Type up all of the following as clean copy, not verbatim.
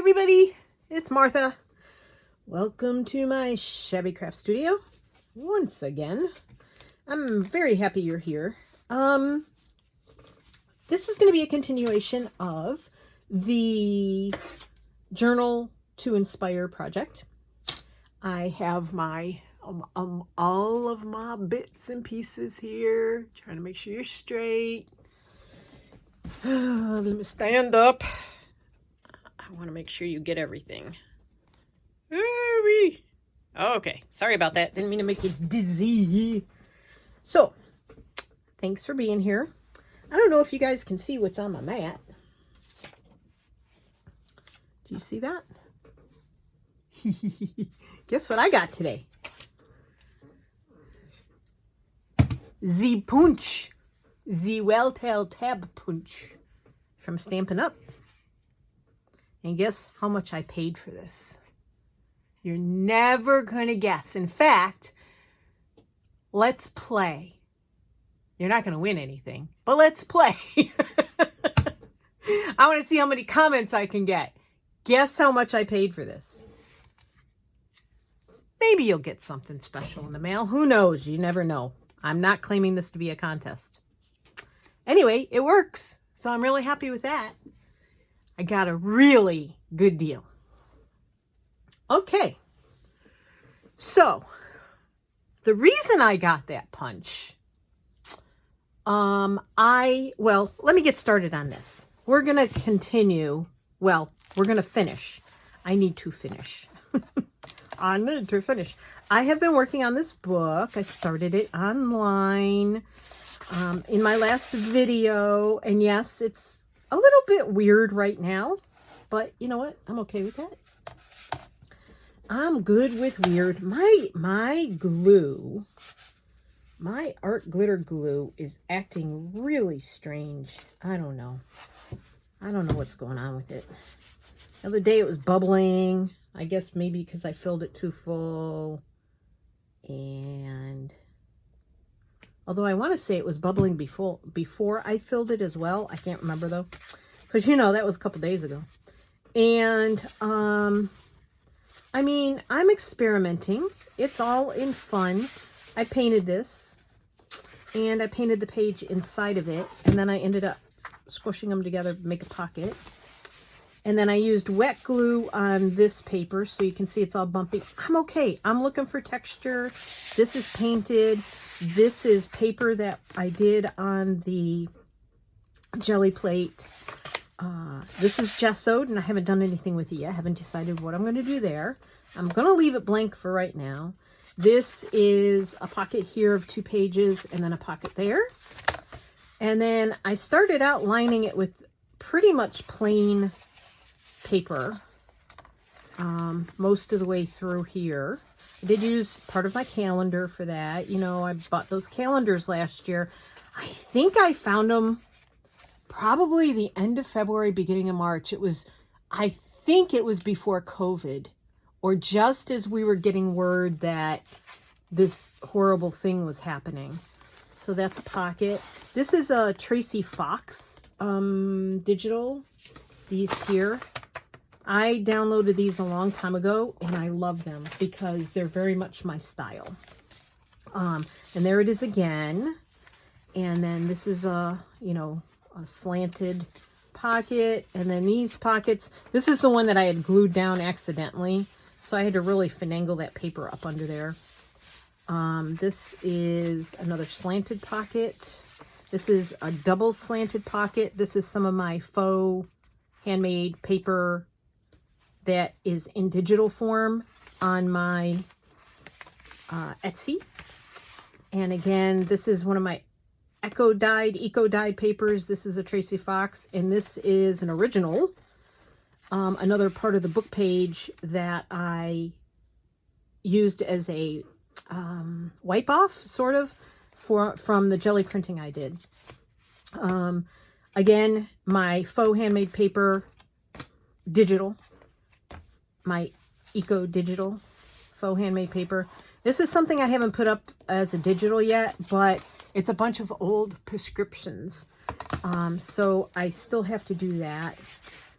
everybody, it's Martha. Welcome to my Shabby Craft Studio once again. I'm very happy you're here. This is going to be a continuation of the Journal to Inspire project. I have my all of my bits and pieces here, trying to make sure you're straight. Let me stand up. I want to make sure you get everything. Okay, sorry about that. Didn't mean to make you dizzy. So, thanks for being here. I don't know if you guys can see what's on my mat. Do you see that? Guess what I got today? The punch. The Well-Tailed Tab punch from Stampin' Up. And guess how much I paid for this? You're never going to guess. In fact, let's play. You're not going to win anything, but let's play. I want to see how many comments I can get. Guess how much I paid for this. Maybe you'll get something special in the mail. Who knows? You never know. I'm not claiming this to be a contest. Anyway, it works. So I'm really happy with that. I got a really good deal. Okay. So, the reason I got that punch, well, let me get started on this. We're going to continue. Well, we're going to finish. I need to finish. I need to finish. I have been working on this book. I started it online in my last video. And yes, it's a little bit weird right now, but you know what? I'm okay with that. I'm good with weird. My glue, my art glitter glue is acting really strange. I don't know what's going on with it. The other day it was bubbling. I guess maybe because I filled it too full. And although I want to say it was bubbling before I filled it as well. I can't remember though. Because, you know, that was a couple days ago. And, I mean, I'm experimenting. It's all in fun. I painted this. And I painted the page inside of it. And then I ended up squishing them together to make a pocket. And then I used wet glue on this paper so you can see it's all bumpy. I'm okay. I'm looking for texture. This is painted. This is paper that I did on the jelly plate. This is gessoed, and I haven't done anything with it yet. I haven't decided what I'm going to do there. I'm going to leave it blank for right now. This is a pocket here of 2 pages, and then a pocket there. And then I started out lining it with pretty much plain paper most of the way through here. I did use part of my calendar for that. You know, I bought those calendars last year. I think I found them probably the end of February, beginning of March. I think it was before COVID, or just as we were getting word that this horrible thing was happening. So that's a pocket. This is a Tracy Fox digital. These here. I downloaded these a long time ago, and I love them because they're very much my style. And there it is again. And then this is a slanted pocket. And then these pockets. This is the one that I had glued down accidentally. So I had to really finagle that paper up under there. This is another slanted pocket. This is a double slanted pocket. This is some of my faux handmade paper that is in digital form on my Etsy. And again, this is one of my eco-dyed papers. This is a Tracy Fox, and this is an original. Another part of the book page that I used as a wipe-off, sort of, from the jelly printing I did. Again, my faux handmade paper, digital. My eco digital faux handmade paper. This is something I haven't put up as a digital yet, but it's a bunch of old prescriptions. So I still have to do that.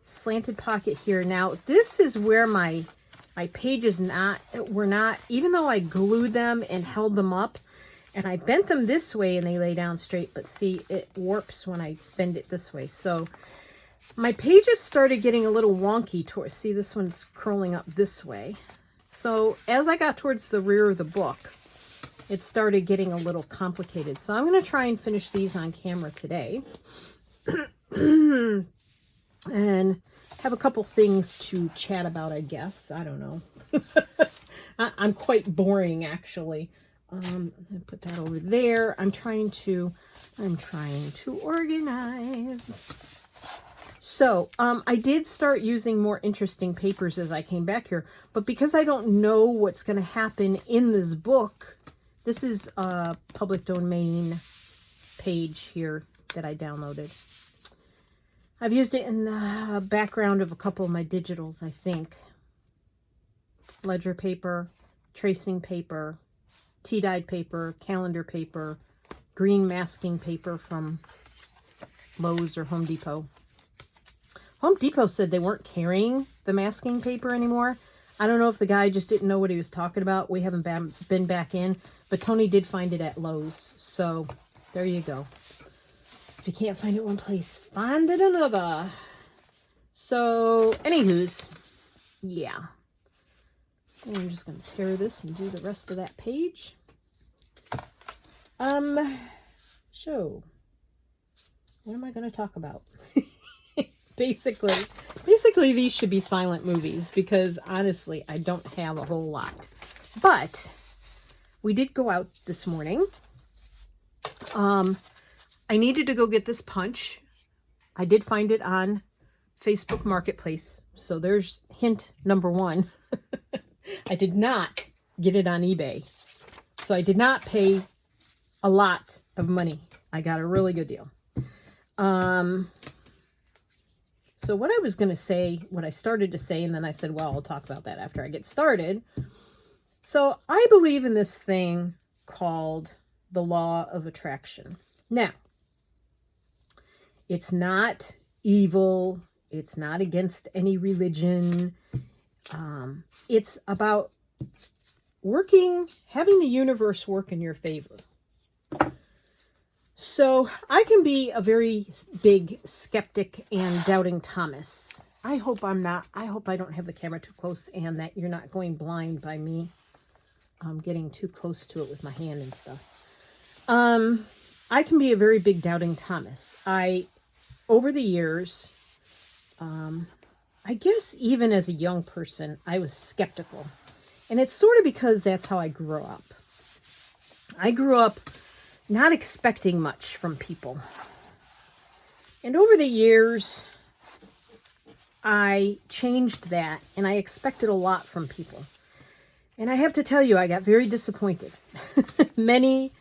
slanted pocket here. Now, this is where my pages were not, even though I glued them and held them up, and I bent them this way and they lay down straight, but see, it warps when I bend it this way. So my pages started getting a little wonky towards, see, this one's curling up this way. So as I got towards the rear of the book, it started getting a little complicated. So I'm going to try and finish these on camera today. And have a couple things to chat about, I guess. I don't know. I'm quite boring, actually. I'm going to put that over there. I'm trying to organize. So, I did start using more interesting papers as I came back here, but because I don't know what's going to happen in this book, this is a public domain page here that I downloaded. I've used it in the background of a couple of my digitals, I think. Ledger paper, tracing paper, tea-dyed paper, calendar paper, green masking paper from Lowe's or Home Depot. Home Depot said they weren't carrying the masking paper anymore. I don't know if the guy just didn't know what he was talking about. We haven't been back in, but Tony did find it at Lowe's. So there you go. If you can't find it one place, find it another. So, anywho's, yeah. And I'm just going to tear this and do the rest of that page. So, what am I going to talk about? Basically, these should be silent movies because, honestly, I don't have a whole lot. But, we did go out this morning. I needed to go get this punch. I did find it on Facebook Marketplace. So there's hint number one. I did not get it on eBay. So I did not pay a lot of money. I got a really good deal. So what I was going to say, what I started to say, and then I said, well, I'll talk about that after I get started. So I believe in this thing called the law of attraction. Now, it's not evil. It's not against any religion. It's about having the universe work in your favor. So I can be a very big skeptic and doubting Thomas. I hope I don't have the camera too close and that you're not going blind by me. I'm getting too close to it with my hand and stuff. I can be a very big doubting Thomas. Over the years, I guess even as a young person, I was skeptical. And it's sort of because that's how I grew up. I grew up not expecting much from people. And over the years, I changed that and I expected a lot from people. And I have to tell you, I got very disappointed. Many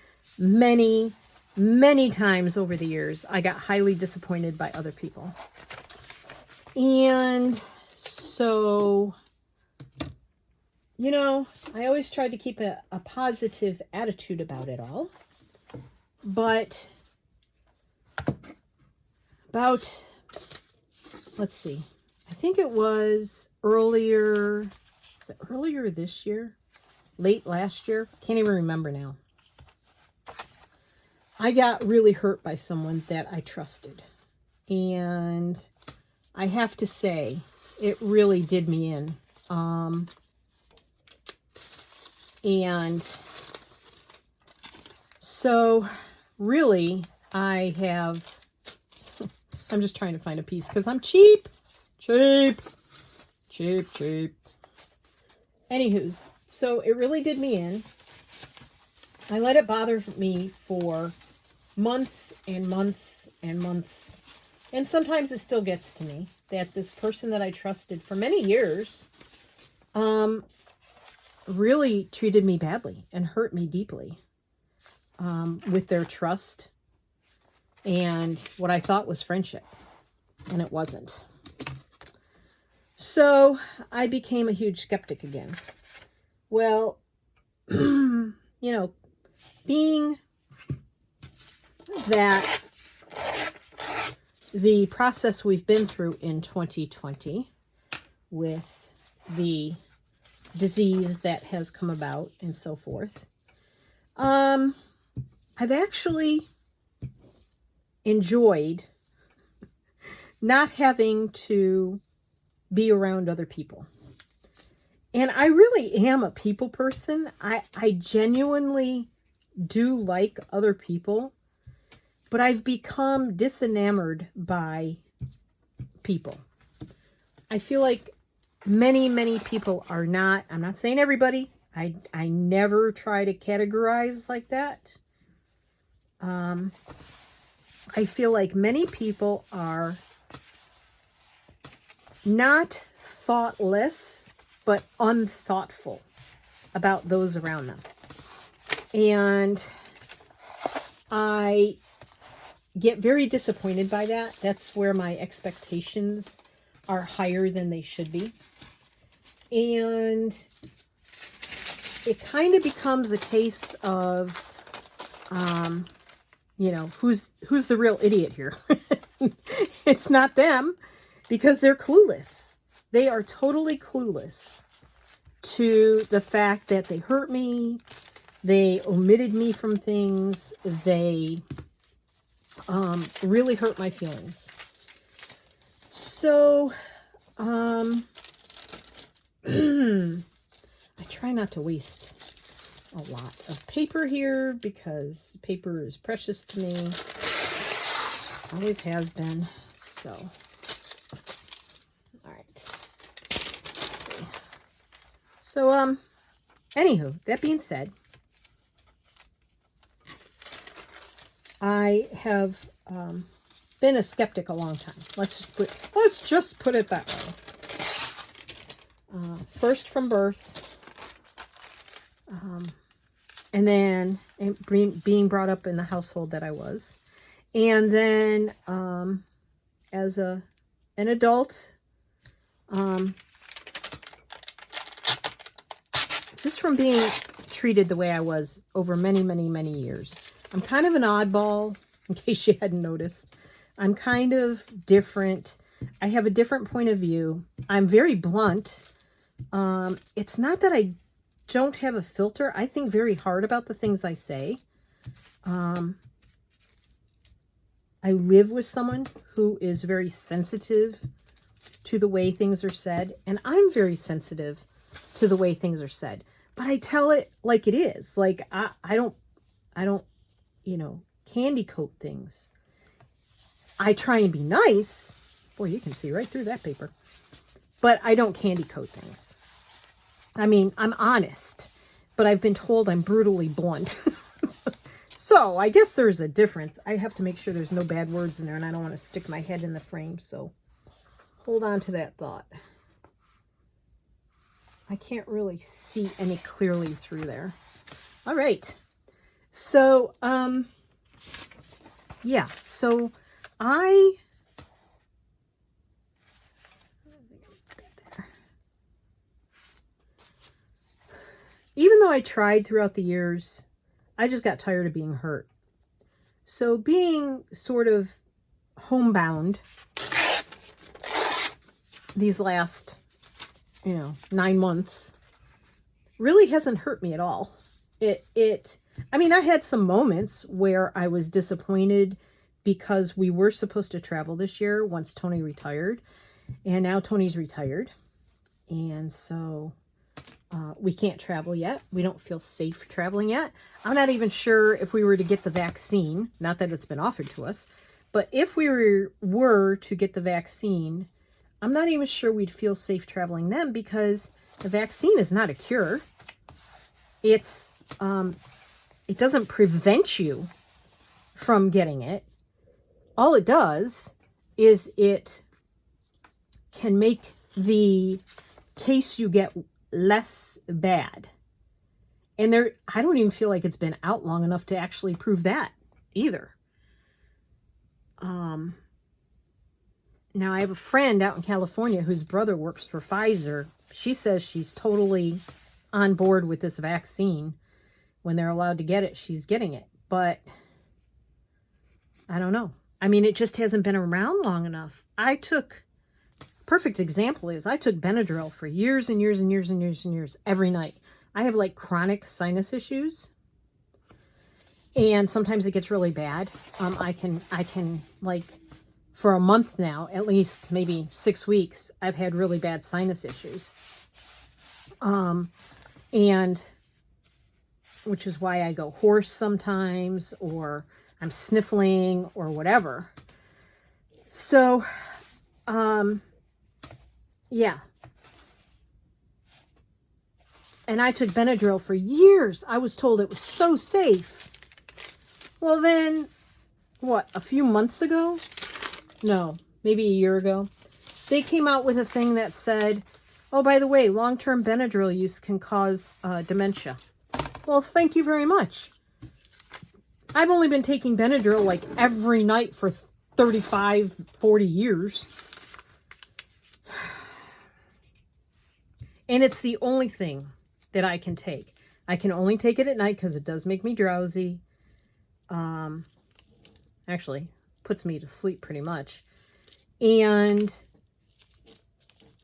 times over the years, I got highly disappointed by other people. And so, you know, I always tried to keep a positive attitude about it all. But let's see, I think it was earlier this year? Late last year? Can't even remember now. I got really hurt by someone that I trusted. And I have to say, it really did me in. And so, really, I'm just trying to find a piece because I'm cheap. Anywho's, so it really did me in. I let it bother me for months and months and months. And sometimes it still gets to me that this person that I trusted for many years really treated me badly and hurt me deeply with their trust and what I thought was friendship. And it wasn't. So I became a huge skeptic again. Well, you know, being that the process we've been through in 2020 with the disease that has come about and so forth, I've actually enjoyed not having to be around other people. And I really am a people person. I genuinely do like other people, but I've become disenamored by people. I feel like many people are not. I'm not saying everybody. I never try to categorize like that. I feel like many people are not thoughtless, but unthoughtful about those around them. And I get very disappointed by that. That's where my expectations are higher than they should be. And it kind of becomes a case of, who's the real idiot here? It's not them, because they're clueless. They are totally clueless to the fact that they hurt me. They omitted me from things. They really hurt my feelings. So, I try not to waste a lot of paper here because paper is precious to me. Always has been. So, all right. Let's see. So, anywho, that being said, I have been a skeptic a long time. Let's just put it that way. First from birth, and then being brought up in the household that I was, and then as an adult, just from being treated the way I was over many years. I'm kind of an oddball, in case you hadn't noticed. I'm kind of different. I have a different point of view. I'm very blunt. It's not that I don't have a filter. I think very hard about the things I say. I live with someone who is very sensitive to the way things are said, and I'm very sensitive to the way things are said. But I tell it like it is. Like I don't candy coat things. I try and be nice. Boy, you can see right through that paper. But I don't candy coat things. I mean, I'm honest, but I've been told I'm brutally blunt. So I guess there's a difference. I have to make sure there's no bad words in there, and I don't want to stick my head in the frame. So hold on to that thought. I can't really see any clearly through there. All right. So, yeah. So I... Even though I tried throughout the years, I just got tired of being hurt. So being sort of homebound these last, 9 months really hasn't hurt me at all. I had some moments where I was disappointed because we were supposed to travel this year once Tony retired, and now Tony's retired. And so we can't travel yet. We don't feel safe traveling yet. I'm not even sure if we were to get the vaccine, not that it's been offered to us, but if we were to get the vaccine, I'm not even sure we'd feel safe traveling then, because the vaccine is not a cure. It doesn't prevent you from getting it. All it does is it can make the case you get less bad. And I don't even feel like it's been out long enough to actually prove that either. Now I have a friend out in California whose brother works for Pfizer. She says she's totally on board with this vaccine. When they're allowed to get it, she's getting it. But I don't know. I mean, it just hasn't been around long enough. Perfect example is I took Benadryl for years and years and years and years and years every night. I have like chronic sinus issues. And sometimes it gets really bad. I can like for a month now, at least maybe 6 weeks, I've had really bad sinus issues. And which is why I go hoarse sometimes, or I'm sniffling or whatever. So, yeah. And I took Benadryl for years. I was told it was so safe. Well, then, what, a few months ago? No, maybe a year ago. They came out with a thing that said, oh, by the way, long-term Benadryl use can cause dementia. Well, thank you very much. I've only been taking Benadryl like every night for 35, 40 years. And it's the only thing that I can take. I can only take it at night because it does make me drowsy. Actually, puts me to sleep pretty much. And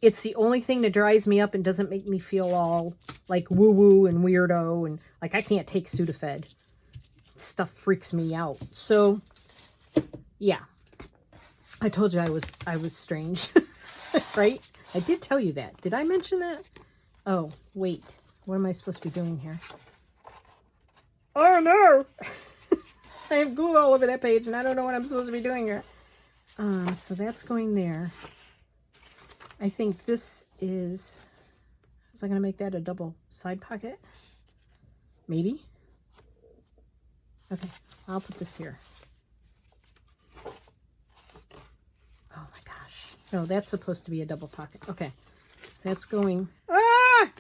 it's the only thing that dries me up and doesn't make me feel all like woo-woo and weirdo. And like, I can't take Sudafed. Stuff freaks me out. So, yeah. I told you I was strange. Right? I did tell you that. Did I mention that? Oh, wait. What am I supposed to be doing here? Oh, no! I have glue all over that page, and I don't know what I'm supposed to be doing here. So that's going there. I think this is I going to make that a double side pocket? Maybe? Okay, I'll put this here. Oh my gosh. No, that's supposed to be a double pocket. Okay, so that's going... Ah!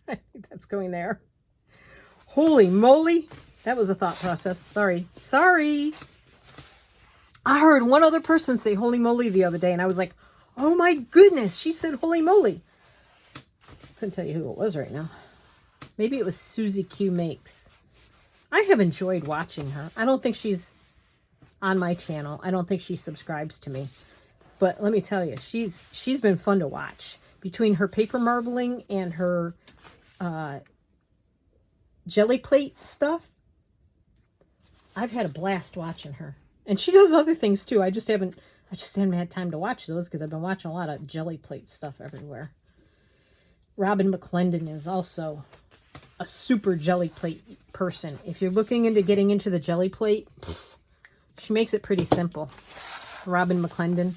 I think that's going there. Holy moly! That was a thought process. Sorry. I heard one other person say holy moly the other day, and I was like, oh my goodness, she said holy moly. Couldn't tell you who it was right now. Maybe it was Susieqmakes. I have enjoyed watching her. I don't think she's on my channel. I don't think she subscribes to me. But let me tell you, she's been fun to watch. Between her paper marbling and her jelly plate stuff, I've had a blast watching her. And she does other things too. I just haven't had time to watch those because I've been watching a lot of jelly plate stuff everywhere. Robyn McClendon is also a super jelly plate person. If you're looking into getting into the jelly plate, she makes it pretty simple. Robyn McClendon.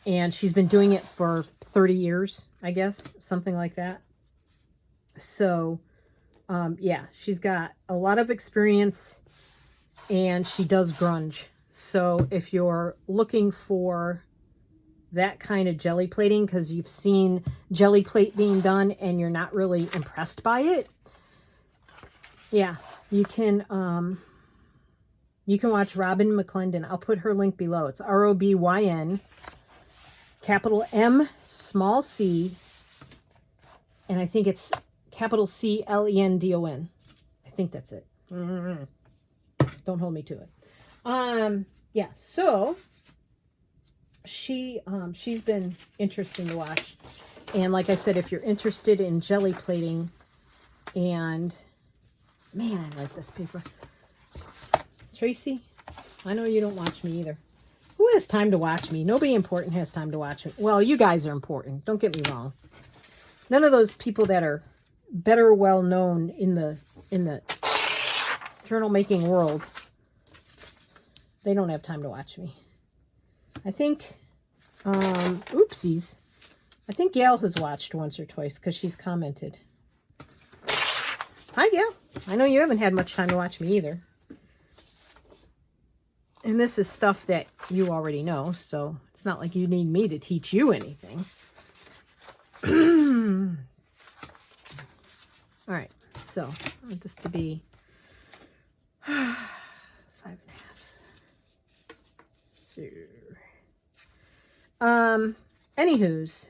And she's been doing it for 30 years, I guess, something like that. So, yeah, she's got a lot of experience and she does grunge. So if you're looking for that kind of jelly plating because you've seen jelly plate being done and you're not really impressed by it, yeah, you can watch Robyn McClendon. I'll put her link below. It's ROBYN, capital M, small c, and I think it's capital CLENDON. I think that's it. Don't hold me to it. Yeah, so she's been interesting to watch. And like I said, if you're interested in jelly plating, and man, I like this paper. Tracy, I know you don't watch me either. Who has time to watch me? Nobody important has time to watch me. Well, you guys are important. Don't get me wrong. None of those people that are better well known in the journal making world, they don't have time to watch me. I think, oopsies. I think Gail has watched once or twice because she's commented. Hi, Gail. I know you haven't had much time to watch me either. And this is stuff that you already know, so it's not like you need me to teach you anything. All right, so I want this to be 5.5. So, anywho's,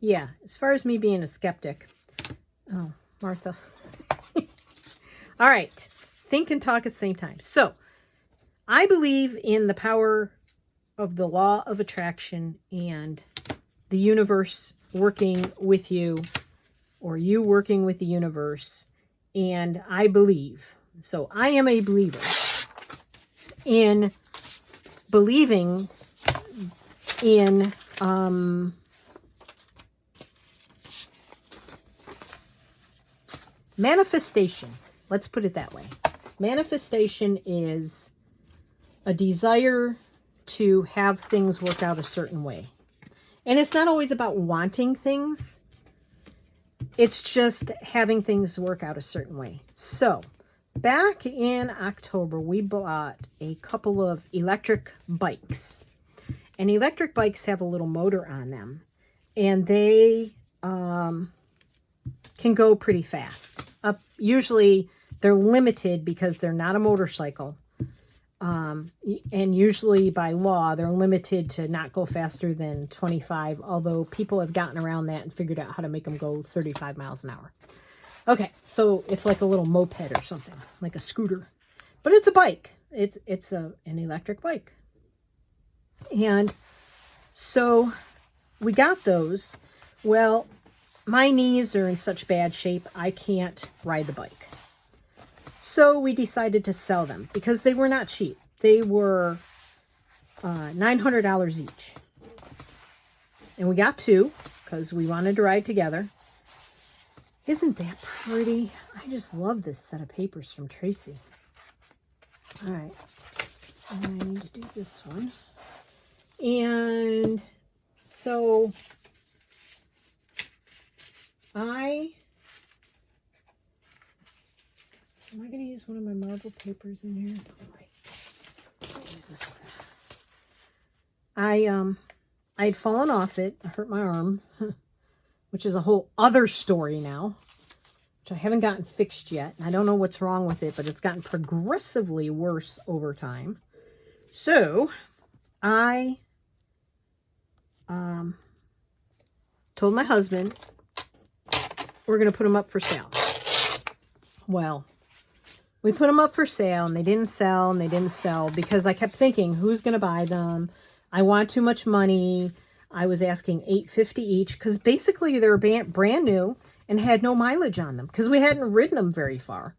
yeah, as far as me being a skeptic, oh, Martha. All right, think and talk at the same time. So, I believe in the power of the law of attraction and the universe working with you, or you working with the universe. And I believe, so I am a believer in believing in manifestation. Let's put it that way. Manifestation is a desire to have things work out a certain way. And it's not always about wanting things. It's just having things work out a certain way. So, back in October, we bought a couple of electric bikes. And electric bikes have a little motor on them. And they can go pretty fast. Usually, they're limited because they're not a motorcycle. And usually by law, they're limited to not go faster than 25, although people have gotten around that and figured out how to make them go 35 miles an hour. Okay, so it's like a little moped or something, like a scooter. But it's a bike. It's an electric bike. And so we got those. Well, my knees are in such bad shape, I can't ride the bike. So we decided to sell them because they were not cheap. They were $900 each. And we got two because we wanted to ride together. Isn't that pretty? I just love this set of papers from Tracy. All right. And I need to do this one. And so am I going to use one of my marble papers in here? Oh, wait. I'll use this one. I had fallen off it. I hurt my arm, which is a whole other story now, which I haven't gotten fixed yet. I don't know what's wrong with it, but it's gotten progressively worse over time. So I told my husband we're going to put them up for sale. Well, we put them up for sale and they didn't sell because I kept thinking, who's going to buy them? I want too much money. I was asking $850 each because basically they were brand new and had no mileage on them because we hadn't ridden them very far.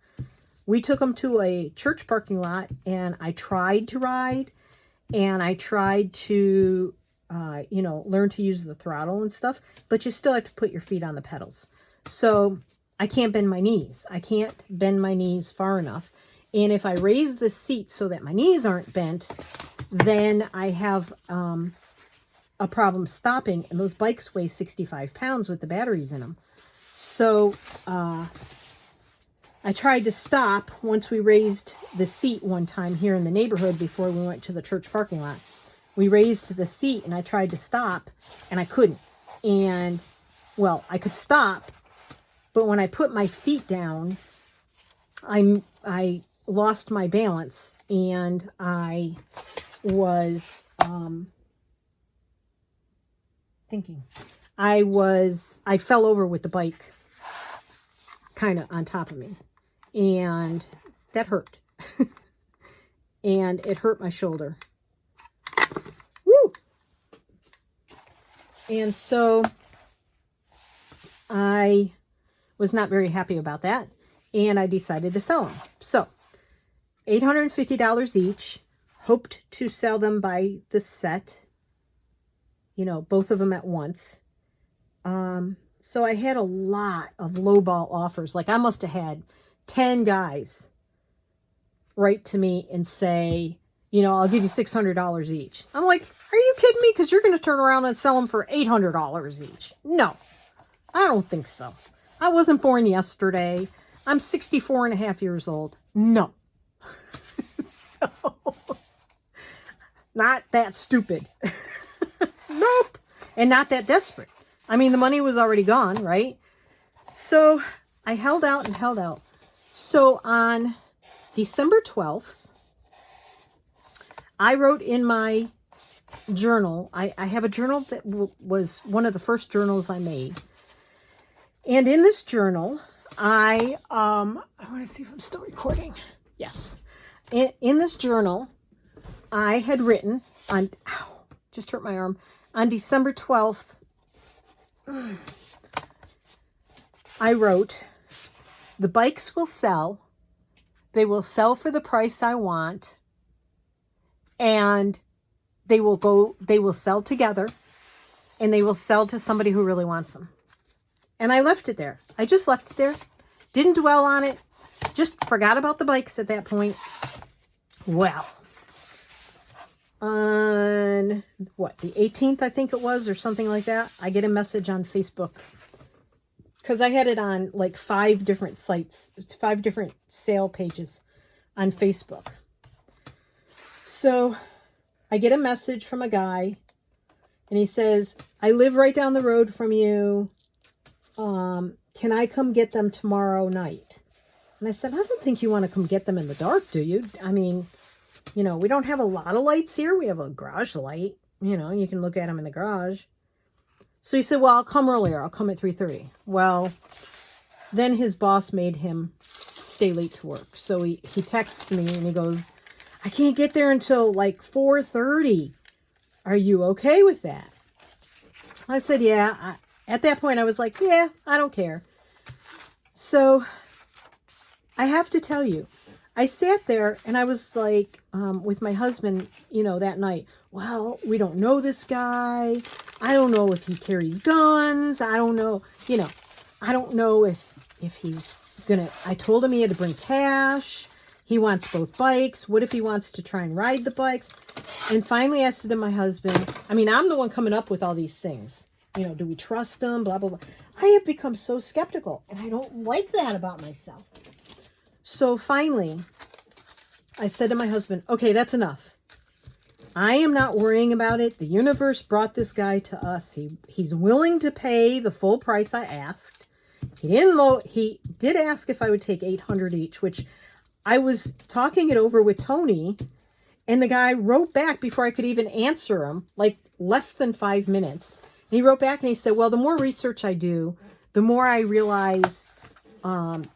We took them to a church parking lot and I tried to ride and I tried to, learn to use the throttle and stuff, but you still have to put your feet on the pedals. So I can't bend my knees. I can't bend my knees far enough. And if I raise the seat so that my knees aren't bent, then I have a problem stopping. And those bikes weigh 65 pounds with the batteries in them. So I tried to stop once we raised the seat one time here in the neighborhood before we went to the church parking lot. We raised the seat and I tried to stop and I couldn't. And, well, I could stop. But when I put my feet down, I lost my balance and I was I fell over with the bike kind of on top of me. And that hurt. And it hurt my shoulder. Woo! And so I was not very happy about that. And I decided to sell them. So $850 each. Hoped to sell them by the set. Both of them at once. So I had a lot of lowball offers. Like I must have had 10 guys write to me and say, I'll give you $600 each. I'm like, are you kidding me? Because you're going to turn around and sell them for $800 each. No, I don't think so. I wasn't born yesterday. I'm 64 and a half years old. No. So, not that stupid. Nope. And not that desperate. I mean, the money was already gone, right? So I held out and held out. So on December 12th, I wrote in my journal. I have a journal that was one of the first journals I made. And in this journal, I want to see if I'm still recording. Yes. In this journal, I had written on, ow, just hurt my arm, on December 12th, I wrote, the bikes will sell. They will sell for the price I want. And they will sell together. And they will sell to somebody who really wants them. And I left it there. I just left it there. Didn't dwell on it. Just forgot about the bikes at that point. Well, on what, the 18th, I think it was, or something like that, I get a message on Facebook. Because I had it on like 5 different sites, 5 different sale pages on Facebook. So I get a message from a guy, and he says, I live right down the road from you. Can I come get them tomorrow night? And I said, I don't think you want to come get them in the dark, do you? I mean, you know, we don't have a lot of lights here. We have a garage light. You know, you can look at them in the garage. So he said, well, I'll come earlier. I'll come at 3:30. Well, then his boss made him stay late to work. So he texts me and he goes, I can't get there until like 4:30. Are you okay with that? I said, yeah. At that point, I was like, yeah, I don't care. So I have to tell you, I sat there and I was like, with my husband, you know, that night, well, we don't know this guy. I don't know if he carries guns. I don't know, you know, I don't know if he's gonna, I told him he had to bring cash. He wants both bikes. What if he wants to try and ride the bikes? And finally I said to my husband, I mean, I'm the one coming up with all these things. You know, do we trust him? Blah, blah, blah. I have become so skeptical, and I don't like that about myself. So finally, I said to my husband, okay, that's enough. I am not worrying about it. The universe brought this guy to us. He's willing to pay the full price I asked. He did ask if I would take $800 each, which I was talking it over with Tony, and the guy wrote back before I could even answer him, like less than 5 minutes. And he wrote back and he said, well, the more research I do, the more I realize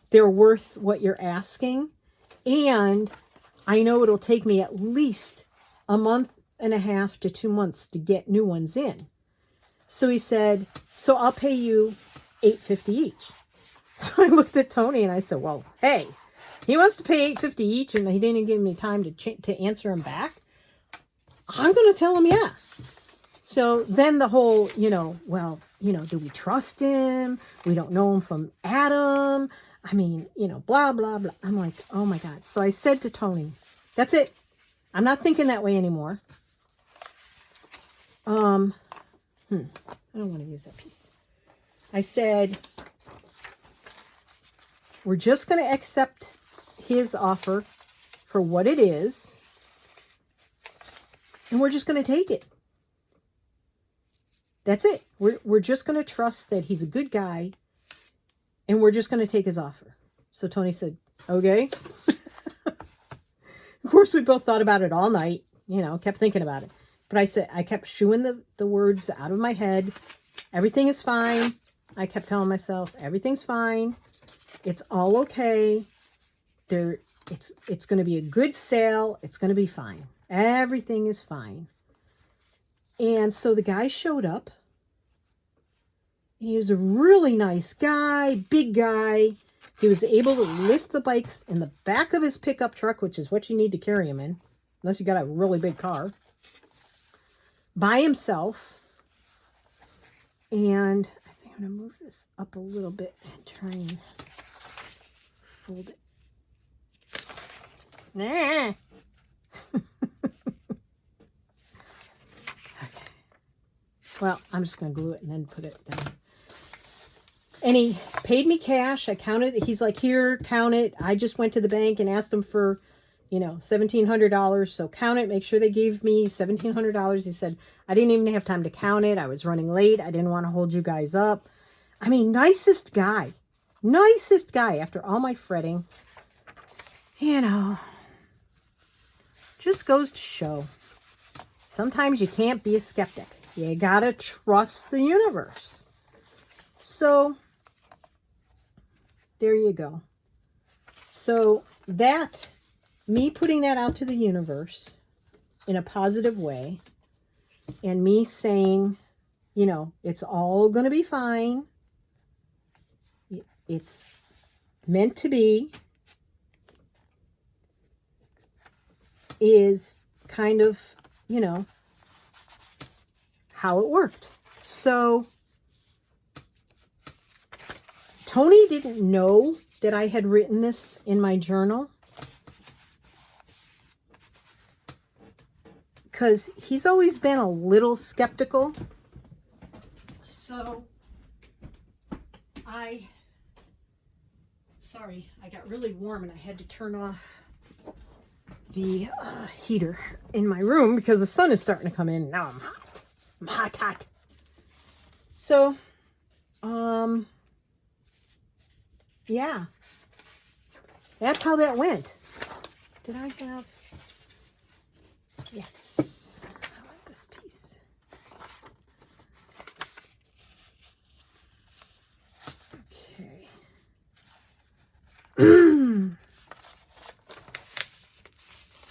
they're worth what you're asking. And I know it'll take me at least a month and a half to 2 months to get new ones in. So he said, so I'll pay you $850 each. So I looked at Tony and I said, well, hey, he wants to pay $850 each and he didn't give me time to answer him back. I'm going to tell him, yeah. So then the whole, you know, well, you know, do we trust him? We don't know him from Adam. I mean, you know, blah, blah, blah. I'm like, oh my God. So I said to Tony, that's it. I'm not thinking that way anymore. I don't want to use that piece. I said, we're just going to accept his offer for what it is. And we're just going to take it. That's it. We're just going to trust that he's a good guy, and we're just going to take his offer. So Tony said, okay. Of course, we both thought about it all night, you know, kept thinking about it. But I kept shooing the words out of my head. Everything is fine. I kept telling myself, everything's fine. It's all okay. It's going to be a good sale. It's going to be fine. Everything is fine. And so the guy showed up. And he was a really nice guy, big guy. He was able to lift the bikes in the back of his pickup truck, which is what you need to carry him in, unless you got a really big car, by himself. And I think I'm going to move this up a little bit and try and fold it. Nah. Okay. Well, I'm just going to glue it and then put it down. And he paid me cash. I counted. He's like, here, count it. I just went to the bank and asked him for, you know, $1,700. So count it. Make sure they gave me $1,700. He said, I didn't even have time to count it. I was running late. I didn't want to hold you guys up. I mean, nicest guy. Nicest guy after all my fretting. You know, just goes to show. Sometimes you can't be a skeptic. You gotta trust the universe. So, there you go. So, me putting that out to the universe in a positive way and me saying, you know, it's all going to be fine. It's meant to be, is kind of, you know, how it worked. So Tony didn't know that I had written this in my journal because he's always been a little skeptical. So sorry, I got really warm and I had to turn off the heater in my room because the sun is starting to come in. Now I'm hot. I'm hot. So, yeah, that's how that went. Did I have, yes, I like this piece. Okay.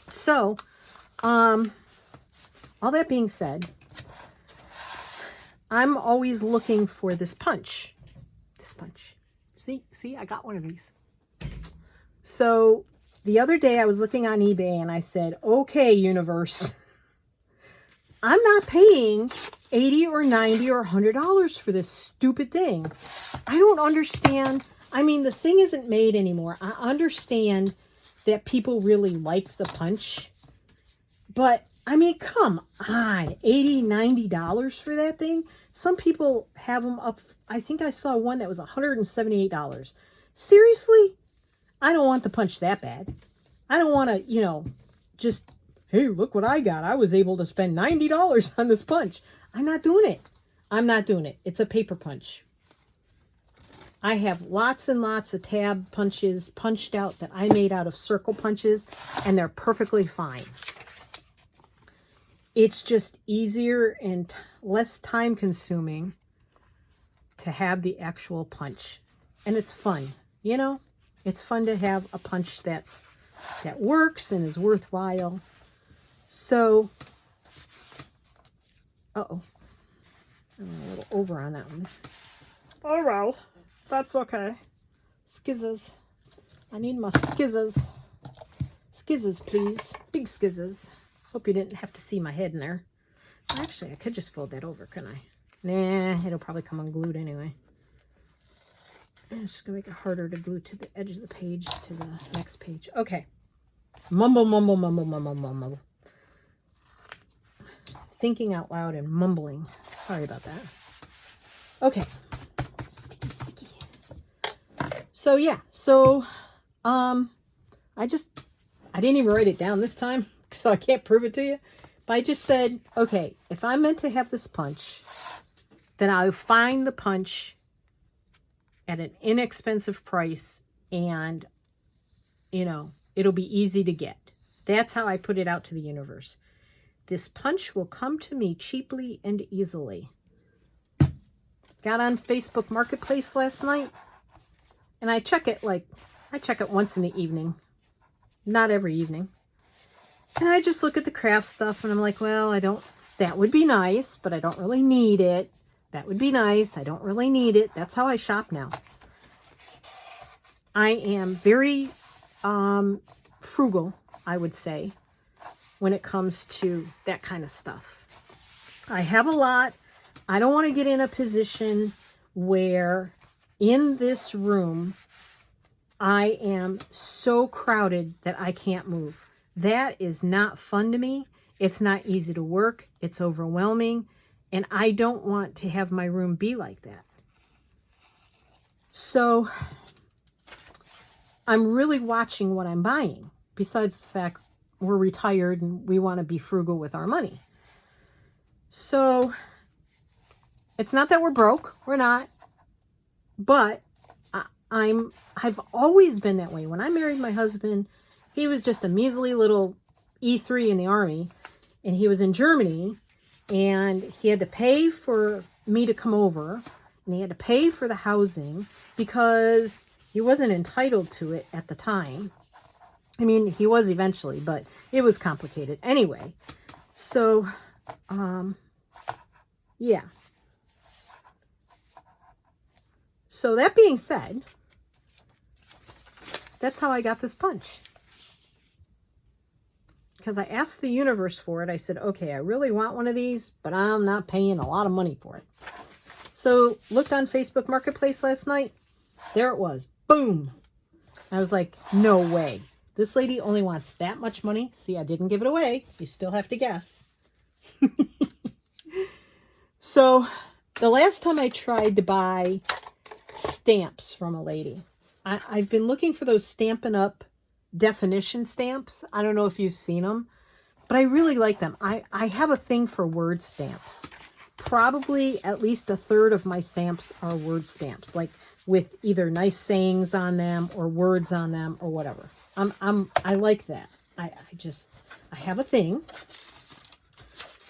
So, all that being said, I'm always looking for this punch. This punch. See, I got one of these. So the other day I was looking on eBay and I said, okay, universe, I'm not paying $80 or $90 or $100 for this stupid thing. I don't understand. I mean, the thing isn't made anymore. I understand that people really like the punch, but I mean, come on, $80, $90 for that thing. Some people have them up. I think I saw one that was $178. Seriously? I don't want the punch that bad. I don't want to, you know, just, hey, look what I got. I was able to spend $90 on this punch. I'm not doing it. I'm not doing it. It's a paper punch. I have lots and lots of tab punches punched out that I made out of circle punches, and they're perfectly fine. It's just easier and less time consuming to have the actual punch. And it's fun, you know? It's fun to have a punch that works and is worthwhile. So, uh-oh. I'm a little over on that one. Oh, well. That's okay. Skizzes. I need my skizzes. Skizzes, please. Big skizzes. Hope you didn't have to see my head in there. Actually, I could just fold that over, couldn't I? Nah, it'll probably come unglued anyway. I'm just going to make it harder to glue to the edge of the page to the next page. Okay. Mumble, mumble, mumble, mumble, mumble. Thinking out loud and mumbling. Sorry about that. Okay. Sticky. So, yeah. So, I didn't even write it down this time, so I can't prove it to you. But I just said, okay, if I'm meant to have this punch, then I'll find the punch at an inexpensive price and, you know, it'll be easy to get. That's how I put it out to the universe. This punch will come to me cheaply and easily. Got on Facebook Marketplace last night, and I check it once in the evening. Not every evening. And I just look at the craft stuff, and I'm like, well, that would be nice, but I don't really need it. That would be nice. I don't really need it. That's how I shop now. I am very frugal, I would say, when it comes to that kind of stuff. I have a lot. I don't want to get in a position where in this room I am so crowded that I can't move. That is not fun to me. It's not easy to work. It's overwhelming. And I don't want to have my room be like that. So I'm really watching what I'm buying, besides the fact we're retired and we want to be frugal with our money. So it's not that we're broke. We're not. But I've always been that way. When I married my husband, he was just a measly little E3 in the Army, and he was in Germany, and he had to pay for me to come over, and he had to pay for the housing because he wasn't entitled to it at the time. I mean, he was eventually, but it was complicated. Anyway, So, yeah. So that being said, that's how I got this punch. Because I asked the universe for it. I said, okay, I really want one of these, but I'm not paying a lot of money for it. So looked on Facebook Marketplace last night. There it was. Boom. I was like, no way. This lady only wants that much money. See, I didn't give it away. You still have to guess. So the last time I tried to buy stamps from a lady, I've been looking for those Stampin' Up! Definition stamps. I don't know if you've seen them, but I really like them. I have a thing for word stamps. Probably at least a third of my stamps are word stamps, like with either nice sayings on them or words on them or whatever. I like that. I have a thing,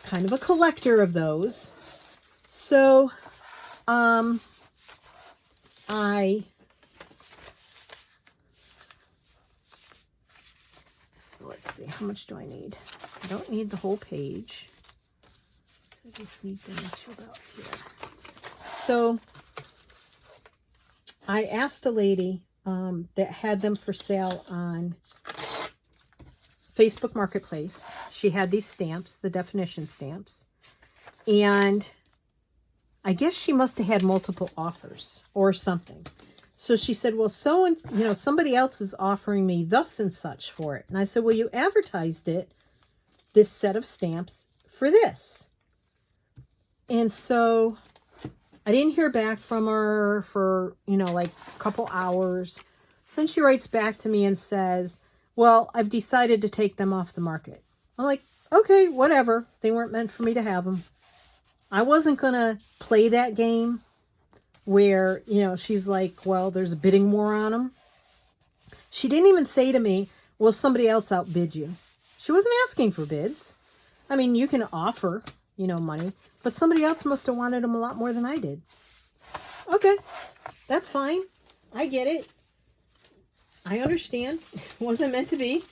kind of a collector of those. So, let's see, how much do I need? I don't need the whole page. So I just need them to about here. So I asked a lady that had them for sale on Facebook Marketplace. She had these stamps, the definition stamps. And I guess she must have had multiple offers or something. So she said, well, somebody else is offering me thus and such for it. And I said, well, you advertised it, this set of stamps, for this. And so I didn't hear back from her for, like a couple hours. Then she writes back to me and says, well, I've decided to take them off the market. I'm like, okay, whatever. They weren't meant for me to have them. I wasn't going to play that game where, she's like, well, there's a bidding war on them. She didn't even say to me, well, somebody else outbid you. She wasn't asking for bids. I mean, you can offer, money, but somebody else must have wanted them a lot more than I did. Okay, that's fine. I get it. I understand. It wasn't meant to be.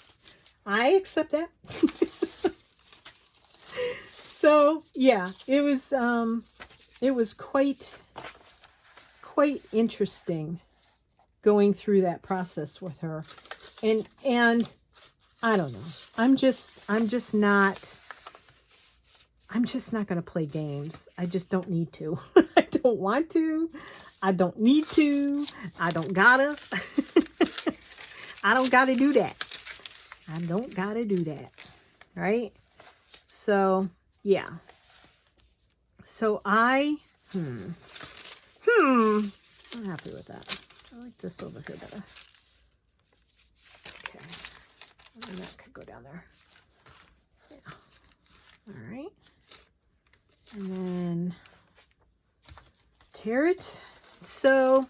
I accept that. So, yeah, it was quite interesting going through that process with her. And I don't know. I'm just not going to play games. I just don't need to. I don't want to. I don't need to. I don't gotta. I don't gotta do that. I don't gotta do that. Right? So, yeah. So I'm happy with that. I like this over here better. Okay. And that could go down there. Yeah. All right. And then tear it. So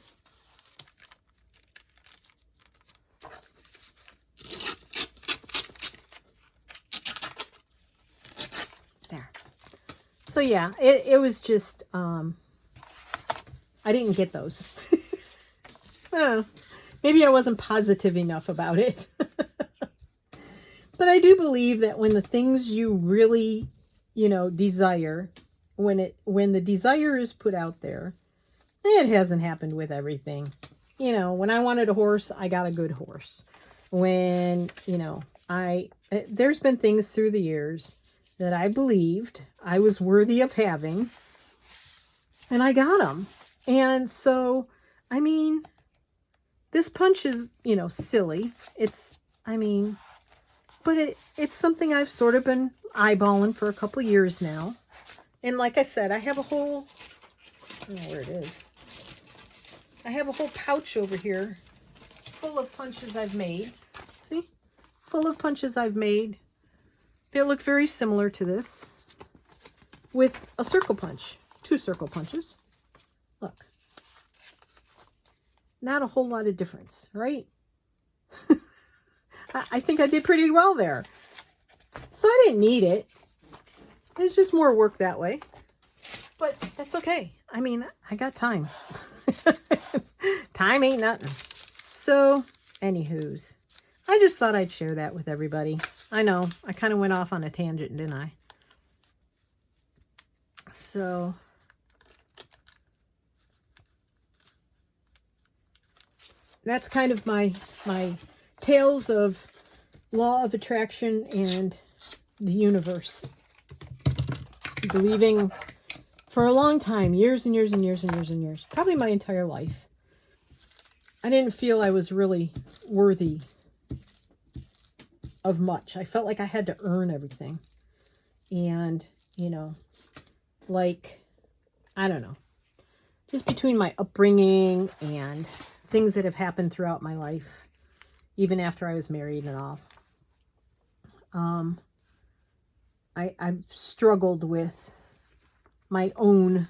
there. So yeah, it was just I didn't get those. Maybe I wasn't positive enough about it. But I do believe that when the things you really, desire, when the desire is put out there, it hasn't happened with everything. When I wanted a horse, I got a good horse. When, there's been things through the years that I believed I was worthy of having, and I got them. And so, I mean, this punch is, silly. But it's something I've sort of been eyeballing for a couple years now. And like I said, I have a whole, I don't know where it is. I have a whole pouch over here full of punches I've made. See? Full of punches I've made. They look very similar to this with a circle punch. 2 circle punches. Look. Not a whole lot of difference, right? I think I did pretty well there. So I didn't need it. It's just more work that way. But that's okay. I mean, I got time. Time ain't nothing. So, anywho's. I just thought I'd share that with everybody. I know, I kind of went off on a tangent, didn't I? so that's kind of my tales of law of attraction and the universe. Believing for a long time, years and years and years and years and years, probably my entire life, I didn't feel I was really worthy of much. I felt like I had to earn everything. And, you know, like, I don't know, just between my upbringing and things that have happened throughout my life, even after I was married and all, I've struggled with my own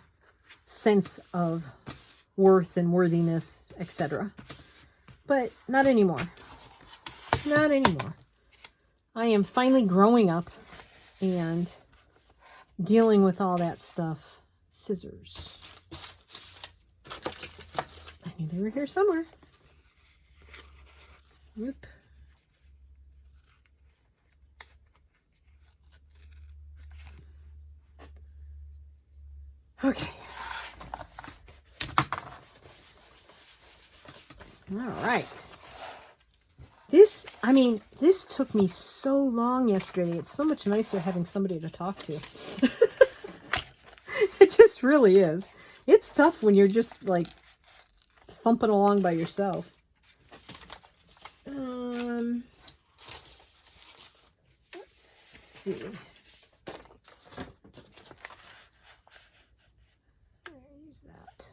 sense of worth and worthiness, etc. But not anymore. Not anymore. I am finally growing up and dealing with all that stuff. Scissors. I knew they were here somewhere. Whoop. Okay. All right. This took me so long yesterday. It's so much nicer having somebody to talk to. It just really is. It's tough when you're just like thumping along by yourself. Let's see. Use that.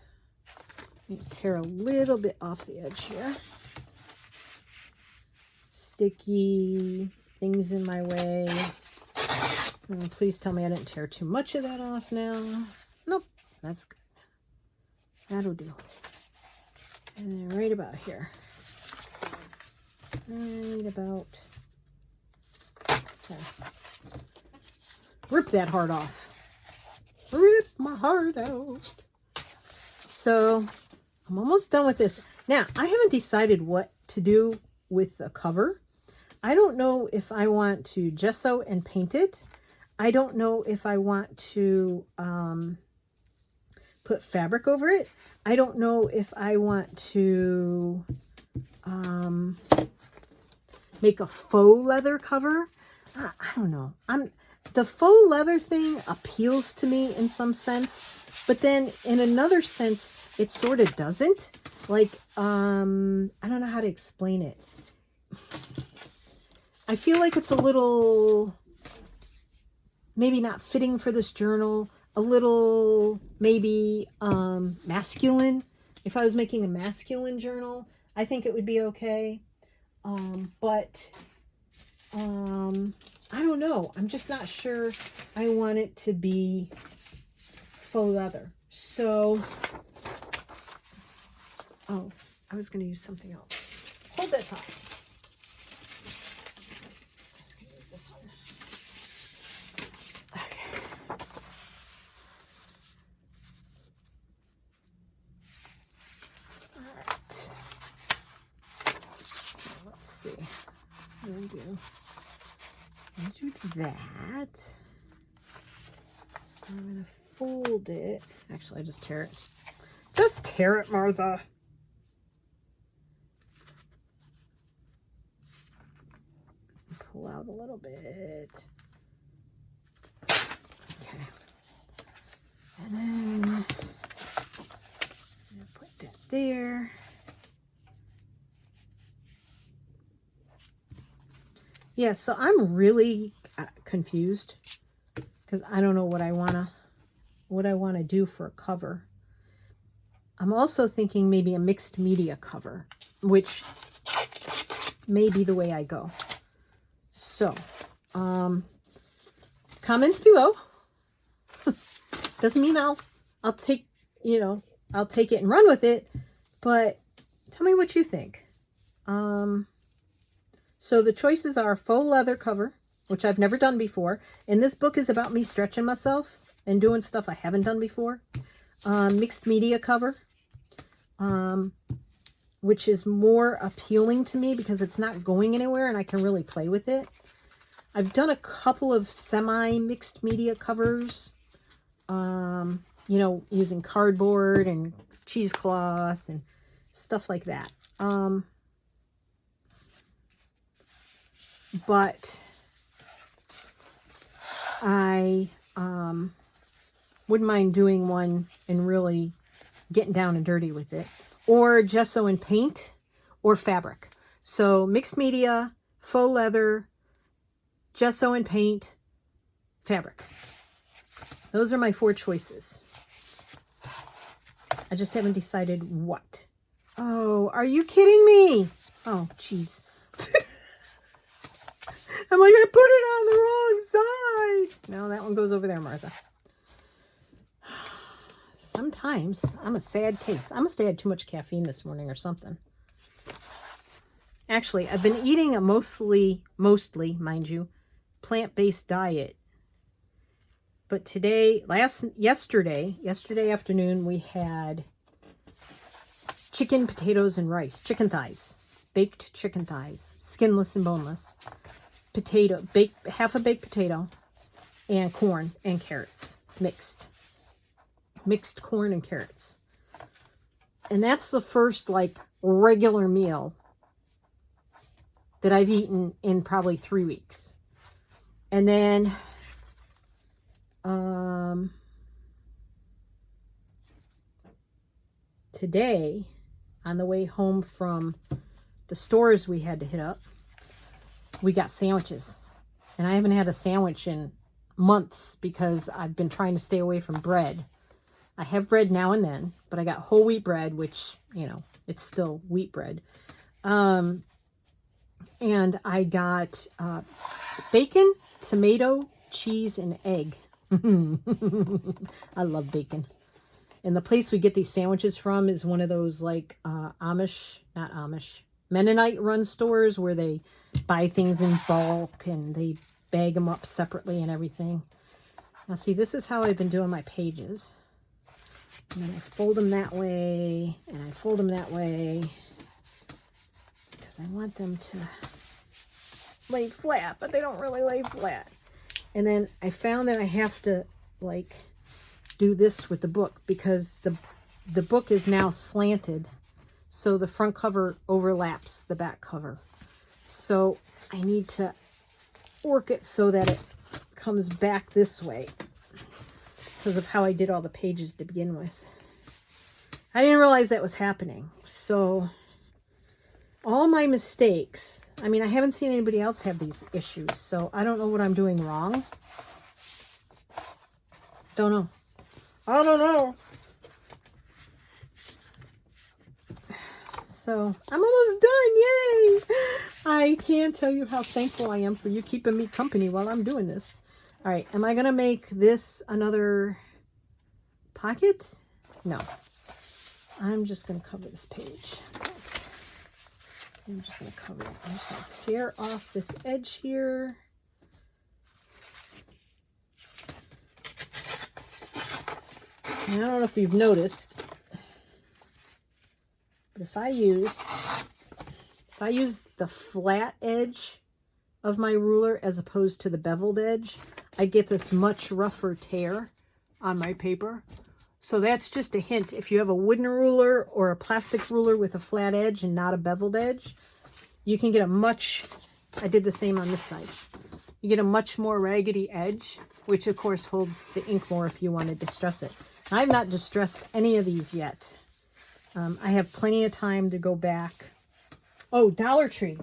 Let me tear a little bit off the edge here. Sticky things in my way. Oh, please tell me I didn't tear too much of that off now. Nope, that's good. That'll do. And then right about here. Right about. Okay. Rip that heart off. Rip my heart out. So I'm almost done with this. Now, I haven't decided what to do with the cover. I don't know if I want to gesso and paint it. I don't know if I want to put fabric over it. I don't know if I want to make a faux leather cover. I don't know. The faux leather thing appeals to me in some sense, but then in another sense, it sort of doesn't. Like, I don't know how to explain it. I feel like it's a little, maybe not fitting for this journal, a little maybe masculine. If I was making a masculine journal, I think it would be okay. But I don't know. I'm just not sure I want it to be faux leather. So, oh, I was going to use something else. Hold that thought. This one. Okay. All right. So let's see. I'm going to do that. So I'm going to fold it. Actually, I just tear it. Just tear it, Martha. Pull out a little bit. Okay. And then I'm going to put that there. Yeah, so I'm really confused because I don't know what I want to do for a cover. I'm also thinking maybe a mixed media cover, which may be the way I go. So, comments below. Doesn't mean I'll take, I'll take it and run with it, but tell me what you think. So the choices are faux leather cover, which I've never done before. And this book is about me stretching myself and doing stuff I haven't done before. Mixed media cover, which is more appealing to me because it's not going anywhere and I can really play with it. I've done a couple of semi-mixed media covers. you know, using cardboard and cheesecloth and stuff like that. But I wouldn't mind doing one and really getting down and dirty with it. Or gesso and paint or fabric. So mixed media, faux leather, gesso and paint, fabric. Those are my 4 choices. I just haven't decided what. Oh, are you kidding me? Oh, jeez. I'm like, I put it on the wrong side. No, that one goes over there, Martha. Sometimes I'm a sad case. I must have had too much caffeine this morning or something. Actually, I've been eating a mostly, mind you, plant-based diet. But today, yesterday afternoon, we had chicken, potatoes, and rice. Chicken thighs. Baked chicken thighs. Skinless and boneless. Potato, half a baked potato. And corn and carrots. Mixed corn and carrots. And that's the first, like, regular meal that I've eaten in probably 3 weeks. And then today, on the way home from the stores we had to hit up, we got sandwiches. And I haven't had a sandwich in months because I've been trying to stay away from bread. I have bread now and then, but I got whole wheat bread, which, you know, it's still wheat bread. And I got bacon, tomato, cheese, and egg. I love bacon. And the place we get these sandwiches from is one of those, like, Mennonite run stores where they buy things in bulk and they bag them up separately and everything. Now, see, this is how I've been doing my pages. And then I fold them that way, and I fold them that way, because I want them to lay flat, but they don't really lay flat. And then I found that I have to, like, do this with the book, because the book is now slanted, so the front cover overlaps the back cover. So I need to work it so that it comes back this way, because of how I did all the pages to begin with. I didn't realize that was happening. So all my mistakes, I mean, I haven't seen anybody else have these issues, so I don't know what I'm doing wrong. Don't know. I don't know. So I'm almost done. Yay! I can't tell you how thankful I am for you keeping me company while I'm doing this. All right, am I going to make this another pocket? No. I'm just going to cover this page. I'm just going to cover it. I'm just going to tear off this edge here. And I don't know if you've noticed, but if I use the flat edge of my ruler as opposed to the beveled edge, I get this much rougher tear on my paper. So that's just a hint. If you have a wooden ruler or a plastic ruler with a flat edge and not a beveled edge, you can get a much, I did the same on this side. You get a much more raggedy edge, which of course holds the ink more if you want to distress it. I've not distressed any of these yet. I have plenty of time to go back. Oh, Dollar Tree.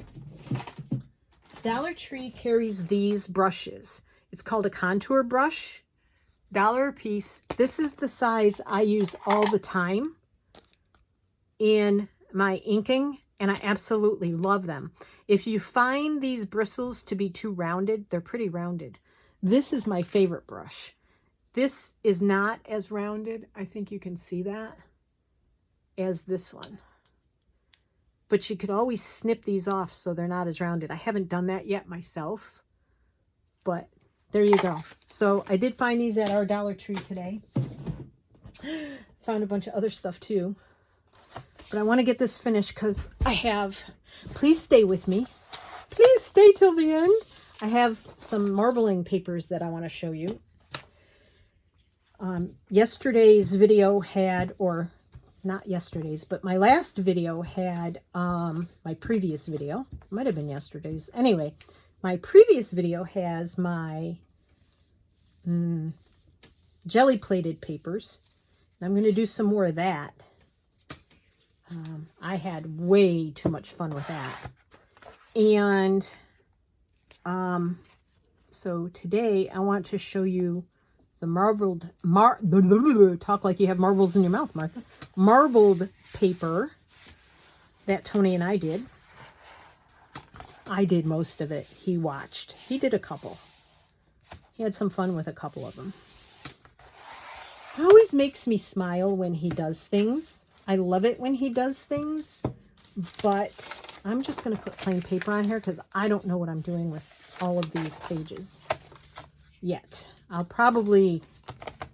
Dollar Tree carries these brushes. It's called a contour brush. $1 a piece. This is the size I use all the time in my inking, and I absolutely love them. If you find these bristles to be too rounded, they're pretty rounded. This is my favorite brush. This is not as rounded, I think you can see that, as this one. But you could always snip these off so they're not as rounded. I haven't done that yet myself, but there you go. So I did find these at our Dollar Tree today. Found a bunch of other stuff too. But I want to get this finished because I have, please stay with me. Please stay till the end. I have some marbling papers that I want to show you. Yesterday's video had, or not yesterday's, but my last video had my previous video. Might have been yesterday's. Anyway, my previous video has my jelly plated papers. I'm going to do some more of that. I had way too much fun with that. And so today I want to show you the talk like you have marbles in your mouth, Martha. Marbled paper that Tony and I did. I did most of it. He watched. He did a couple. He had some fun with a couple of them. It always makes me smile when he does things. I love it when he does things, but I'm just going to put plain paper on here because I don't know what I'm doing with all of these pages yet. I'll probably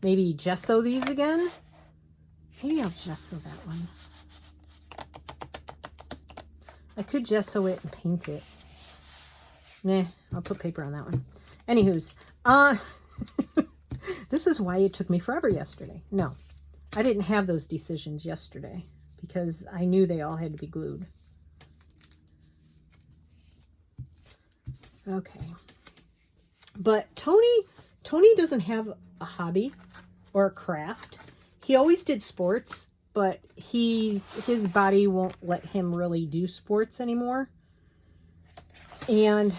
maybe gesso these again. Maybe I'll gesso that one. I could gesso it and paint it. Nah, I'll put paper on that one. Anywho's, this is why it took me forever yesterday. No, I didn't have those decisions yesterday because I knew they all had to be glued. Okay. But Tony doesn't have a hobby or a craft. He always did sports, but his body won't let him really do sports anymore. And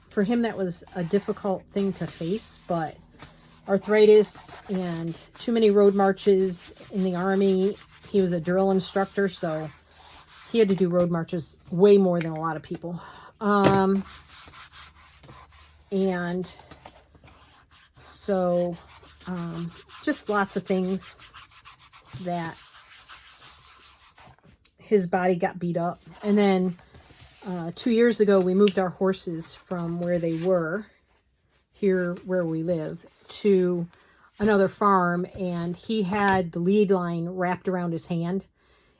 for him, that was a difficult thing to face, but arthritis and too many road marches in the Army. He was a drill instructor, so he had to do road marches way more than a lot of people. And so just lots of things that his body got beat up. And then 2 years ago, we moved our horses from where they were, here where we live, to another farm, and he had the lead line wrapped around his hand,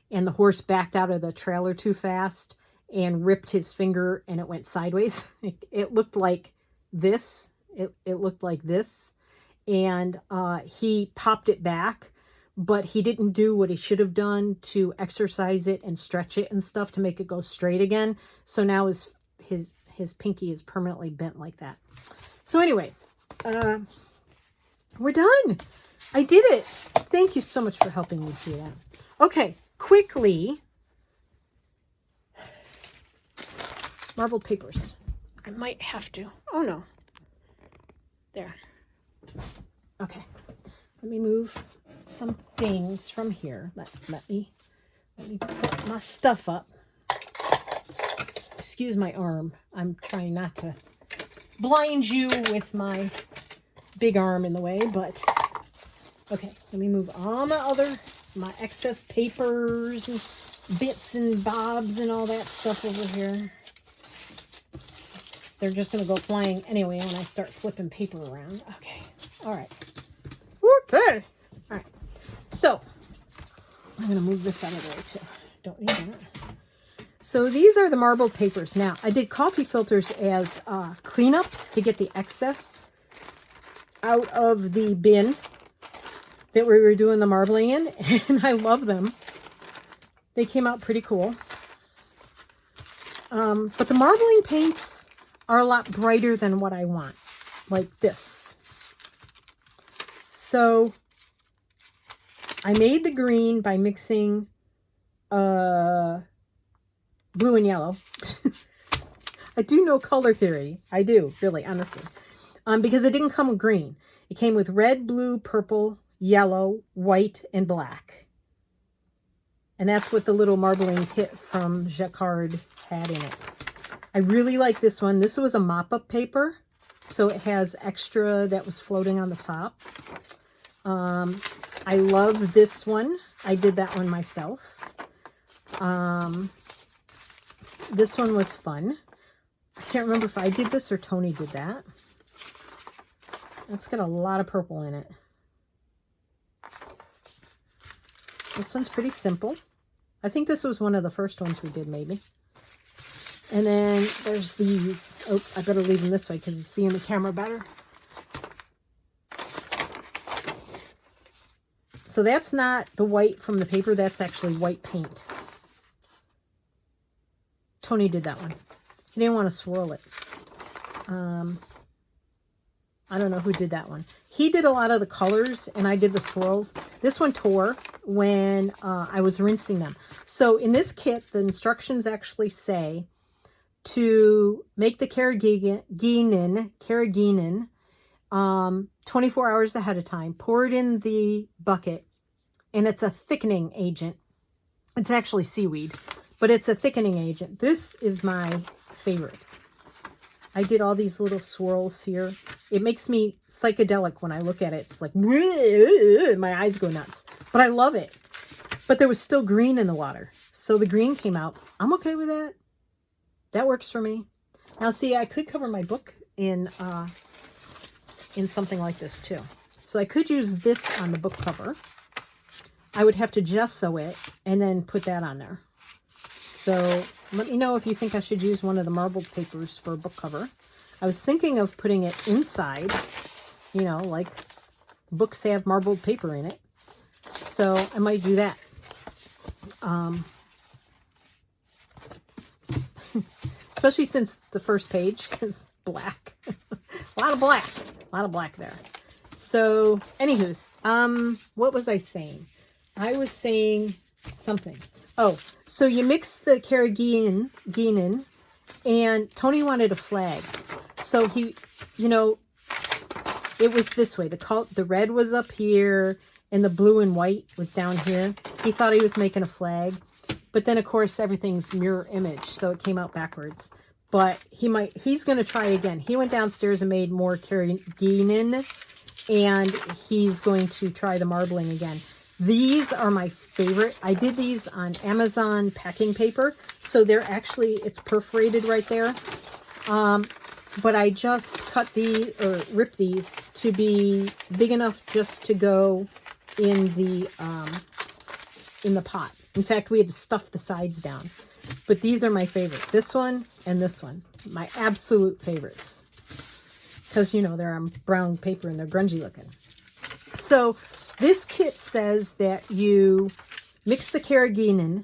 and the horse backed out of the trailer too fast and ripped his finger, and it went sideways. It looked like this. It looked like this, and he popped it back, but he didn't do what he should have done to exercise it and stretch it and stuff to make it go straight again. So now his pinky is permanently bent like that. So anyway, we're done. I did it. Thank you so much for helping me do that. Okay, quickly. Marbled papers. I might have to. Oh no. There. Okay. Let me move some things from here. Let me put my stuff up. Excuse my arm. I'm trying not to blind you with my big arm in the way, but okay, let me move all my excess papers and bits and bobs and all that stuff over here. They're just going to go flying anyway when I start flipping paper around. Okay, all right. Okay, all right. So I'm going to move this out of the way too. Don't need that. So these are the marbled papers. Now, I did coffee filters as cleanups to get the excess out of the bin that we were doing the marbling in, and I love them. They came out pretty cool. But the marbling paints are a lot brighter than what I want, like this. So I made the green by mixing blue and yellow. I do know color theory. I do, really, honestly. Because it didn't come with green. It came with red, blue, purple, yellow, white, and black. And that's what the little marbling kit from Jacquard had in it. I really like this one. This was a mop-up paper, so it has extra that was floating on the top. I love this one. I did that one myself. This one was fun. I can't remember if I did this or Tony did that. It's got a lot of purple in it. This one's pretty simple. I think this was one of the first ones we did, maybe. And then there's these. Oh, I better leave them this way because you see in the camera better. So that's not the white from the paper. That's actually white paint. Tony did that one. He didn't want to swirl it. I don't know who did that one. He did a lot of the colors, and I did the swirls. This one tore when I was rinsing them. So in this kit, the instructions actually say to make the carrageenan 24 hours ahead of time. Pour it in the bucket, and it's a thickening agent. It's actually seaweed, but it's a thickening agent. This is my favorite. I did all these little swirls here. It makes me psychedelic when I look at it. It's like, my eyes go nuts. But I love it. But there was still green in the water. So the green came out. I'm okay with that. That works for me. Now, see, I could cover my book in something like this, too. So I could use this on the book cover. I would have to gesso it and then put that on there. So let me know if you think I should use one of the marbled papers for a book cover. I was thinking of putting it inside, you know, like books have marbled paper in it. So I might do that. Especially since the first page is black. A lot of black. A lot of black there. So, anywho's, what was I saying? I was saying something. Oh, so you mix the carrageenan, and Tony wanted a flag. So he, you know, it was this way. The red was up here, and the blue and white was down here. He thought he was making a flag. But then, of course, everything's mirror image, so it came out backwards. But he's going to try again. He went downstairs and made more carrageenan, and he's going to try the marbling again. These are my favorite. I did these on Amazon packing paper, so they're actually, it's perforated right there. But I just cut these, or ripped these, to be big enough just to go in the pot. In fact, we had to stuff the sides down. But these are my favorite. This one and this one. My absolute favorites. Because, you know, they're on brown paper and they're grungy looking. So, this kit says that you mix the carrageenan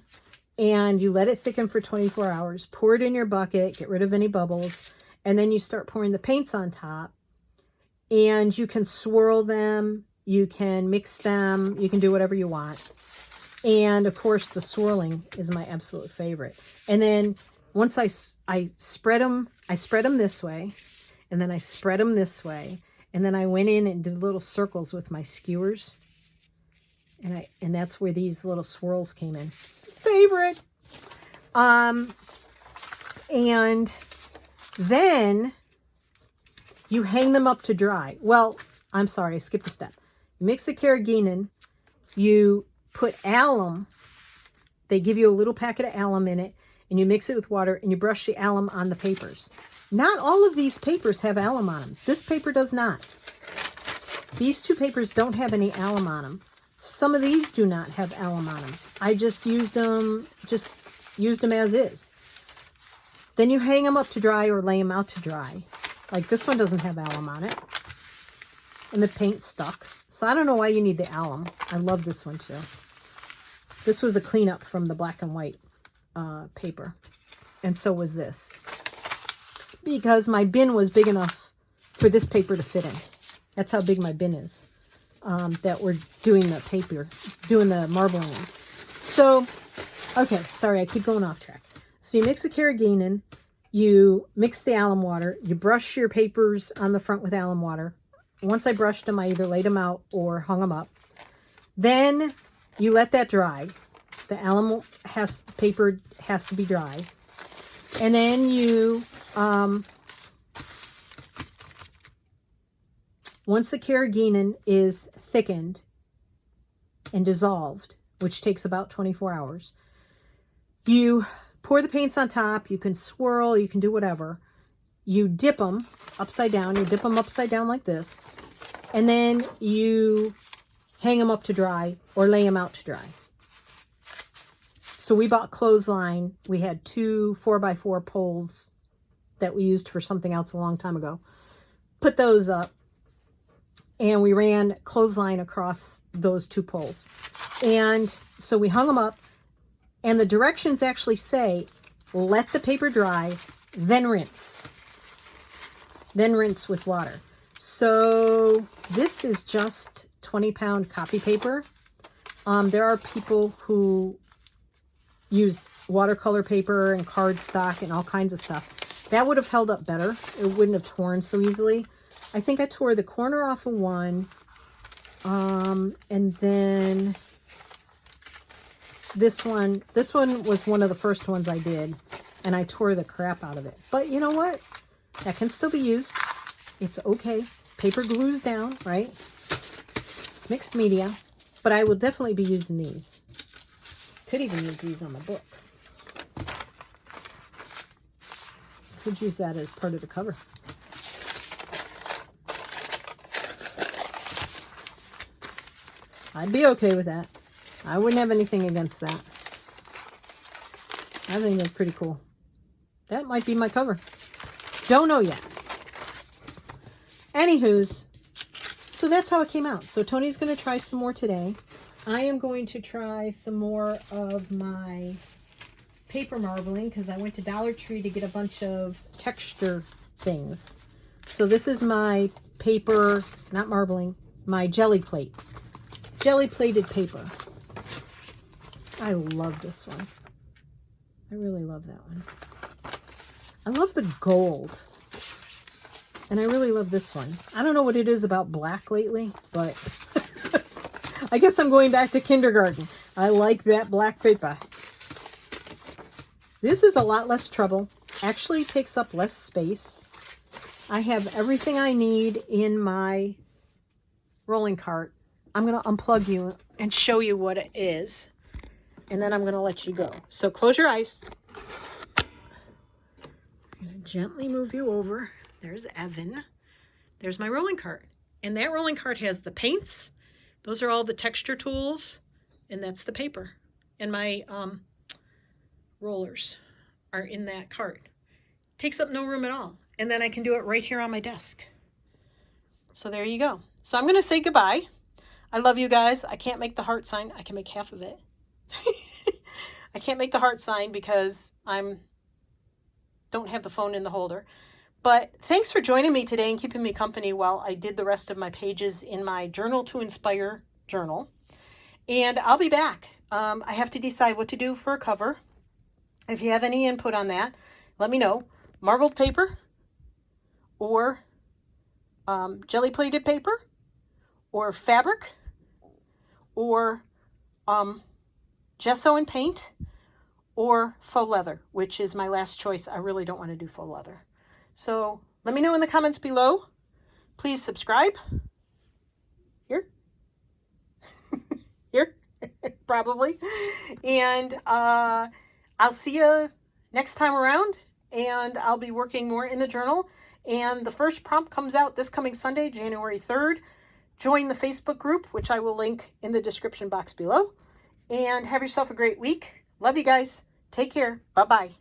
and you let it thicken for 24 hours. Pour it in your bucket, get rid of any bubbles, and then you start pouring the paints on top. And you can swirl them, you can mix them, you can do whatever you want. And, of course, the swirling is my absolute favorite. And then once I spread them this way, and then I spread them this way, and then I went in and did little circles with my skewers. And that's where these little swirls came in. Favorite! And then you hang them up to dry. Well, I'm sorry, I skipped a step. You mix the carrageenan, you put alum. They give you a little packet of alum in it, and you mix it with water, and you brush the alum on the papers. Not all of these papers have alum on them. This paper does not. These two papers don't have any alum on them. Some of these do not have alum on them. I just used them as is. Then you hang them up to dry or lay them out to dry. Like this one doesn't have alum on it. And the paint stuck. So I don't know why you need the alum. I love this one too. This was a cleanup from the black and white paper. And so was this. Because my bin was big enough for this paper to fit in. That's how big my bin is. That we're doing the paper, doing the marbling in. So, okay, sorry, I keep going off track. So you mix the carrageenan, you mix the alum water, you brush your papers on the front with alum water. Once I brushed them, I either laid them out or hung them up. Then you let that dry. The alum paper has to be dry. And then you, once the carrageenan is thickened and dissolved, which takes about 24 hours, you pour the paints on top. You can swirl, you can do whatever. You dip them upside down. You dip them upside down like this. And then you hang them up to dry or lay them out to dry. So we bought clothesline. We had 2 4x4 poles that we used for something else a long time ago. Put those up. and we ran clothesline across those 2 poles. And so we hung them up, and the directions actually say, let the paper dry, then rinse. Then rinse with water. So this is just 20-pound copy paper. There are people who use watercolor paper and cardstock and all kinds of stuff. That would have held up better. It wouldn't have torn so easily. I think I tore the corner off of one. And then this one was one of the first ones I did, and I tore the crap out of it. But you know what? That can still be used. It's okay. Paper glues down, right? It's mixed media, but I will definitely be using these. Could even use these on the book. Could use that as part of the cover. I'd be okay with that. I wouldn't have anything against that. I think that's pretty cool. That might be my cover. Don't know yet. Anywho's, so that's how it came out. So Tony's going to try some more today. I am going to try some more of my paper marbling because I went to Dollar Tree to get a bunch of texture things. So this is my paper, not marbling, my jelly plate. Jelly plated paper. I love this one. I really love that one. I love the gold. And I really love this one. I don't know what it is about black lately, but I guess I'm going back to kindergarten. I like that black paper. This is a lot less trouble. Actually takes up less space. I have everything I need in my rolling cart. I'm going to unplug you and show you what it is. And then I'm going to let you go. So close your eyes. I'm going to gently move you over. There's Evan. There's my rolling cart. And that rolling cart has the paints. Those are all the texture tools. And that's the paper. And my rollers are in that cart. Takes up no room at all. And then I can do it right here on my desk. So there you go. So I'm going to say goodbye. I love you guys. I can't make the heart sign. I can make half of it. I can't make the heart sign because don't have the phone in the holder. But thanks for joining me today and keeping me company while I did the rest of my pages in my Journal to Inspire journal. And I'll be back. I have to decide what to do for a cover. If you have any input on that, let me know. Marbled paper or jelly plated paper or fabric or gesso and paint or faux leather, which is my last choice. I really don't want to do faux leather. So let me know in the comments below. Please subscribe. Here. Here. Probably. And I'll see you next time around. And I'll be working more in the journal. And the first prompt comes out this coming Sunday, January 3rd. Join the Facebook group, which I will link in the description box below. And have yourself a great week. Love you guys. Take care. Bye-bye.